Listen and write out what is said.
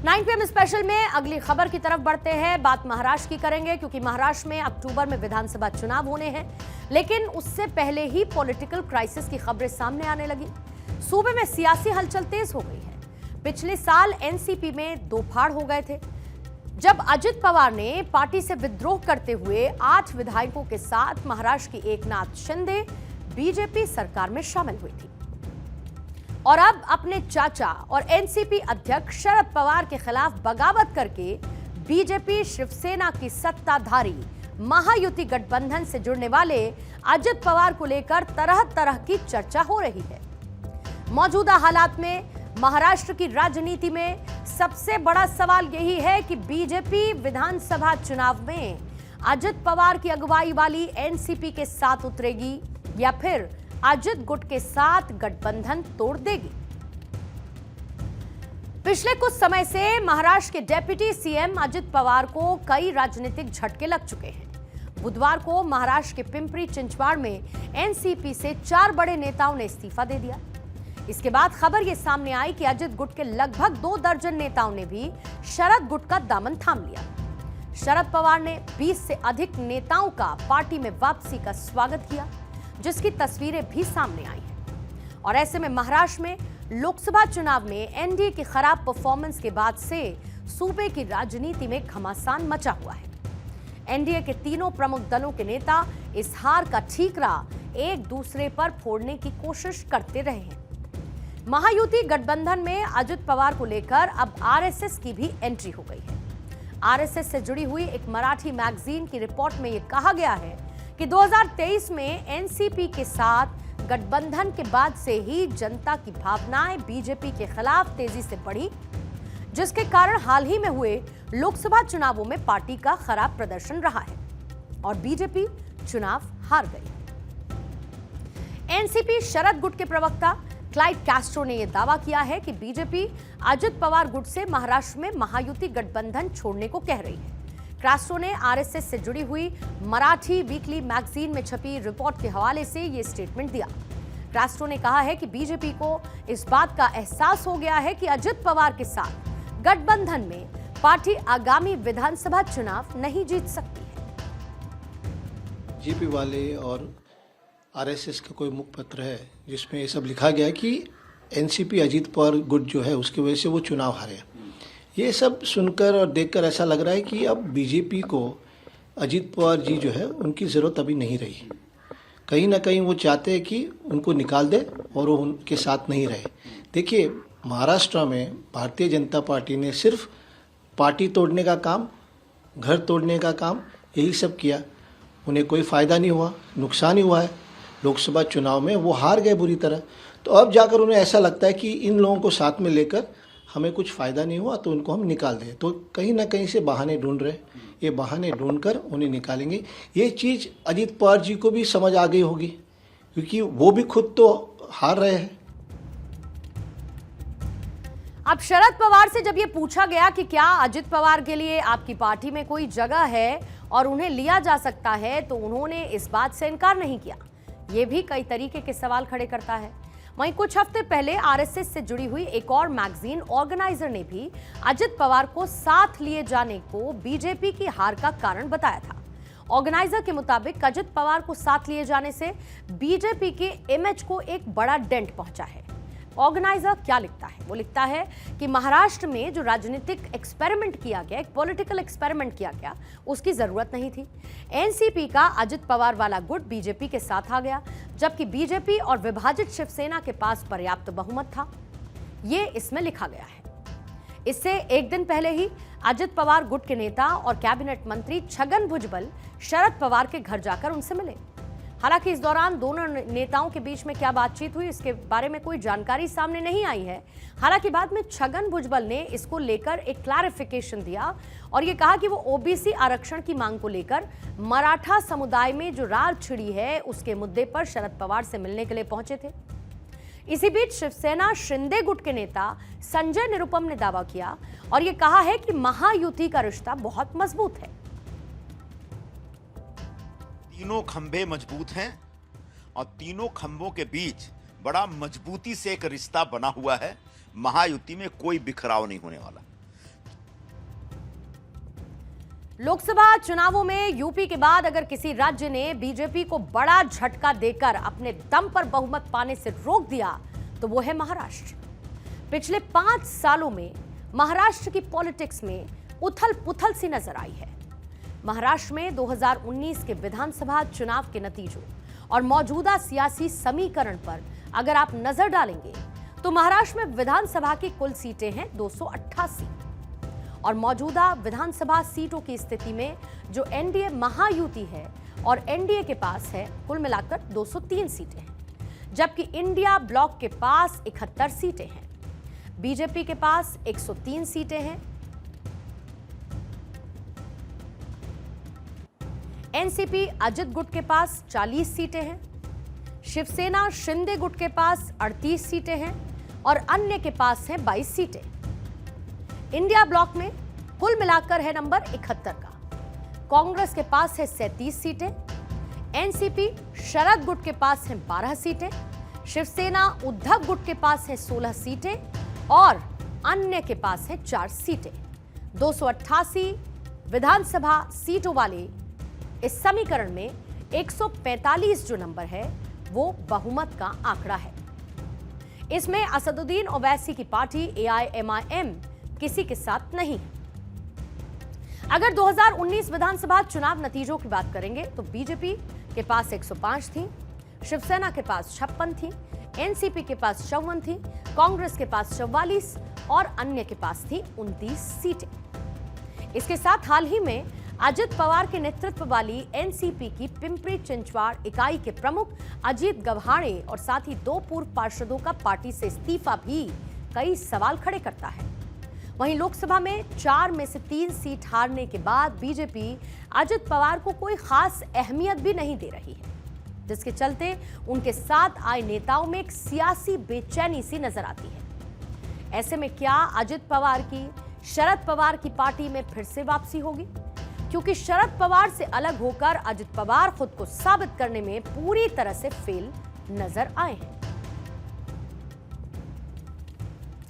9 PM special में अगली खबर की तरफ बढ़ते हैं। बात महाराष्ट्र की करेंगे क्योंकि महाराष्ट्र में अक्टूबर में विधानसभा चुनाव होने हैं, लेकिन उससे पहले ही पॉलिटिकल क्राइसिस की खबरें सामने आने लगी। सूबे में सियासी हलचल तेज हो गई है। पिछले साल एनसीपी में दो फाड़ हो गए थे, जब अजित पवार ने पार्टी से विद्रोह करते हुए 8 विधायकों के साथ महाराष्ट्र की एकनाथ शिंदे बीजेपी सरकार में शामिल हुई थी और अब अपने चाचा और एनसीपी अध्यक्ष शरद पवार के खिलाफ बगावत करके बीजेपी शिवसेना की सत्ताधारी महायुति गठबंधन से जुड़ने वाले अजित पवार को लेकर तरह तरह की चर्चा हो रही है। मौजूदा हालात में महाराष्ट्र की राजनीति में सबसे बड़ा सवाल यही है कि बीजेपी विधानसभा चुनाव में अजित पवार की अगुवाई वाली एनसीपी के साथ उतरेगी या फिर अजित गुट के साथ गठबंधन तोड़ देगी। पिछले कुछ समय से महाराष्ट्र के डेप्यूटी सीएम अजित पवार को कई राजनीतिक झटके लग चुके हैं। बुधवार को महाराष्ट्र के पिंपरी चिंचवाड़ में एनसीपी से 4 बड़े नेताओं ने इस्तीफा दे दिया। इसके बाद खबर यह सामने आई कि अजित गुट के लगभग 2 दर्जन नेताओं ने भी शरद गुट का दामन थाम लिया। शरद पवार ने 20 से अधिक नेताओं का पार्टी में वापसी का स्वागत किया, जिसकी तस्वीरें भी सामने आई हैं। और ऐसे में महाराष्ट्र में लोकसभा चुनाव में एनडीए की खराब परफॉर्मेंस के बाद से सूबे की राजनीति में घमासान मचा हुआ है। एनडीए के तीनों प्रमुख दलों के नेता इस हार का ठीकरा एक दूसरे पर फोड़ने की कोशिश करते रहे हैं। महायुति गठबंधन में अजित पवार को लेकर अब आरएसएस की भी एंट्री हो गई है। आरएसएस से जुड़ी हुई एक मराठी मैगजीन की रिपोर्ट में यह कहा गया है कि 2023 में एनसीपी के साथ गठबंधन के बाद से ही जनता की भावनाएं बीजेपी के खिलाफ तेजी से बढ़ी, जिसके कारण हाल ही में हुए लोकसभा चुनावों में पार्टी का खराब प्रदर्शन रहा है और बीजेपी चुनाव हार गई। एनसीपी शरद गुट के प्रवक्ता क्लाइड कैस्ट्रो ने यह दावा किया है कि बीजेपी अजित पवार गुट से महाराष्ट्र में महायुति गठबंधन छोड़ने को कह रही है। कैस्ट्रो ने आरएसएस से जुड़ी हुई मराठी वीकली मैगजीन में छपी रिपोर्ट के हवाले से यह स्टेटमेंट दिया। कैस्ट्रो ने कहा है कि बीजेपी को इस बात का एहसास हो गया है कि अजित पवार के साथ गठबंधन में पार्टी आगामी विधानसभा चुनाव नहीं जीत सकती है। बीजेपी वाले और आरएसएस का कोई मुखपत्र है जिसमें ये सब लिखा गया है कि एनसीपी अजित पवार गुट जो है उसकी वजह से वो चुनाव हारे। ये सब सुनकर और देखकर ऐसा लग रहा है कि अब बीजेपी को अजित पवार जी जो है उनकी ज़रूरत अभी नहीं रही। कहीं ना कहीं वो चाहते हैं कि उनको निकाल दे और वो उनके साथ नहीं रहे। देखिए, महाराष्ट्र में भारतीय जनता पार्टी ने सिर्फ पार्टी तोड़ने का काम, घर तोड़ने का काम, यही सब किया। उन्हें कोई फ़ायदा नहीं हुआ, नुकसान ही हुआ है। लोकसभा चुनाव में वो हार गए बुरी तरह। तो अब जाकर उन्हें ऐसा लगता है कि इन लोगों को साथ में लेकर हमें कुछ फ़ायदा नहीं हुआ तो उनको हम निकाल दें। तो कहीं ना कहीं से बहाने ढूंढ रहे, ये बहाने ढूंढकर उन्हें निकालेंगे। ये चीज़ अजित पवार जी को भी समझ आ गई होगी, क्योंकि वो भी खुद तो हार रहे हैं। अब शरद पवार से जब ये पूछा गया कि क्या अजित पवार के लिए आपकी पार्टी में कोई जगह है और उन्हें लिया जा सकता है, तो उन्होंने इस बात से इनकार नहीं किया। ये भी कई तरीके के सवाल खड़े करता है। वहीं कुछ हफ्ते पहले आरएसएस से जुड़ी हुई एक और मैगजीन ऑर्गेनाइजर ने भी अजित पवार को साथ लिए जाने को बीजेपी की हार का कारण बताया था। ऑर्गेनाइजर के मुताबिक अजित पवार को साथ लिए जाने से बीजेपी के इमेज को एक बड़ा डेंट पहुंचा है। ऑर्गेनाइजर क्या लिखता है? वो लिखता है कि महाराष्ट्र में जो राजनीतिक एक्सपेरिमेंट किया गया, एक पॉलिटिकल एक्सपेरिमेंट किया गया, उसकी जरूरत नहीं थी। एनसीपी का अजित पवार वाला गुट बीजेपी के साथ आ गया, जबकि बीजेपी और विभाजित शिवसेना के पास पर्याप्त बहुमत था। ये इसमें लिखा गया है। इससे एक दिन पहले ही अजित पवार गुट के नेता और कैबिनेट मंत्री छगन भुजबल शरद पवार के घर जाकर उनसे मिले। हालांकि इस दौरान दोनों नेताओं के बीच में क्या बातचीत हुई, इसके बारे में कोई जानकारी सामने नहीं आई है। हालांकि बाद में छगन भुजबल ने इसको लेकर एक क्लैरिफिकेशन दिया और ये कहा कि वो ओबीसी आरक्षण की मांग को लेकर मराठा समुदाय में जो रार छिड़ी है उसके मुद्दे पर शरद पवार से मिलने के लिए पहुंचे थे। इसी बीच शिवसेना शिंदे गुट के नेता संजय निरुपम ने दावा किया और ये कहा है कि महायुति का रिश्ता बहुत मजबूत है। तीनों खंभे मजबूत हैं और तीनों खंभों के बीच बड़ा मजबूती से एक रिश्ता बना हुआ है। महायुति में कोई बिखराव नहीं होने वाला। लोकसभा चुनावों में यूपी के बाद अगर किसी राज्य ने बीजेपी को बड़ा झटका देकर अपने दम पर बहुमत पाने से रोक दिया तो वो है महाराष्ट्र। पिछले 5 सालों में महाराष्ट्र की पॉलिटिक्स में उथल पुथल सी नजर आई है। महाराष्ट्र में 2019 के विधानसभा चुनाव के नतीजों और मौजूदा सियासी समीकरण पर अगर आप नजर डालेंगे तो महाराष्ट्र में विधानसभा की कुल सीटें हैं 288 और मौजूदा विधानसभा सीटों की स्थिति में जो एनडीए महायुति है और एनडीए के पास है कुल मिलाकर 203 सीटें हैं, जबकि इंडिया ब्लॉक के पास 71 सीटें हैं, बीजेपी के पास 103 सीटें हैं, एनसीपी अजित गुट के पास 40 सीटें हैं, शिवसेना शिंदे गुट के पास 38 सीटें हैं और अन्य के पास हैं 22 सीटें। इंडिया ब्लॉक में कुल मिलाकर है नंबर 71 का। कांग्रेस के पास है 37 सीटें, एनसीपी शरद गुट के पास है 12 सीटें, शिवसेना उद्धव गुट के पास है 16 सीटें और अन्य के पास है 4 सीटें। 288 विधानसभा सीटों वाले इस समीकरण में 145 जो नंबर है वो बहुमत का आंकड़ा है। इसमें असदुद्दीन ओवैसी की पार्टी AIMIM किसी के साथ नहीं है। अगर 2019 विधानसभा चुनाव नतीजों की बात करेंगे तो बीजेपी के पास 105 थी, शिवसेना के पास 56 थी, एनसीपी के पास 54 थी, कांग्रेस के पास 44 और अन्य के पास थी 29 सीटें। इसके साथ हाल ही में अजित पवार के नेतृत्व वाली एनसीपी की पिंपरी चिंचवाड़ इकाई के प्रमुख अजीत गव्हाणे और साथ ही 2 पूर्व पार्षदों का पार्टी से इस्तीफा भी कई सवाल खड़े करता है। वहीं लोकसभा में 4 में से 3 सीट हारने के बाद बीजेपी अजित पवार को कोई खास अहमियत भी नहीं दे रही है, जिसके चलते उनके साथ आए नेताओं में एक सियासी बेचैनी सी नजर आती है। ऐसे में क्या अजित पवार की शरद पवार की पार्टी में फिर से वापसी होगी? क्योंकि शरद पवार से अलग होकर अजित पवार खुद को साबित करने में पूरी तरह से फेल नजर आए हैं।